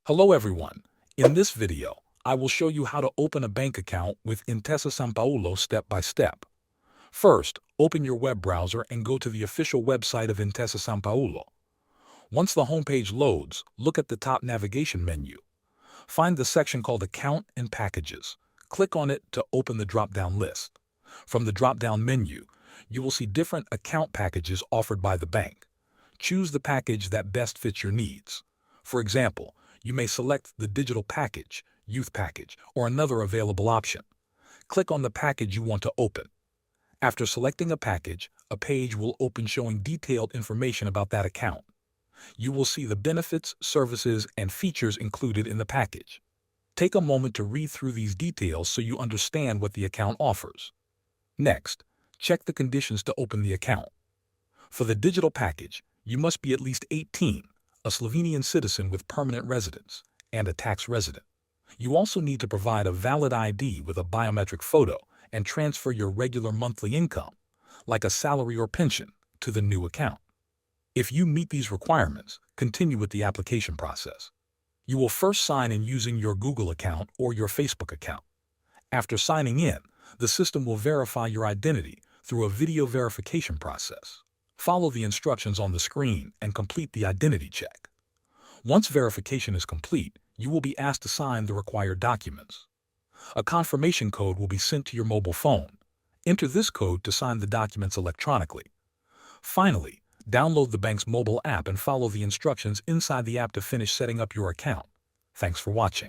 Hello everyone. In this video, I will show you how to open a bank account with Intesa Sanpaolo step by step. First, open your web browser and go to the official website of Intesa Sanpaolo. Once the homepage loads, look at the top navigation menu. Find the section called Account and Packages. Click on it to open the drop-down list. From the drop-down menu, you will see different account packages offered by the bank. Choose the package that best fits your needs. For example, you may select the digital package, youth package, or another available option. Click on the package you want to open. After selecting a package, a page will open showing detailed information about that account. You will see the benefits, services, and features included in the package. Take a moment to read through these details so you understand what the account offers. Next, check the conditions to open the account. For the digital package, you must be at least 18, a Slovenian citizen with permanent residence, and a tax resident. You also need to provide a valid ID with a biometric photo and transfer your regular monthly income, like a salary or pension, to the new account. If you meet these requirements, continue with the application process. You will first sign in using your Google account or your Facebook account. After signing in, the system will verify your identity through a video verification process. Follow the instructions on the screen and complete the identity check. Once verification is complete, you will be asked to sign the required documents. A confirmation code will be sent to your mobile phone. Enter this code to sign the documents electronically. Finally, download the bank's mobile app and follow the instructions inside the app to finish setting up your account. Thanks for watching.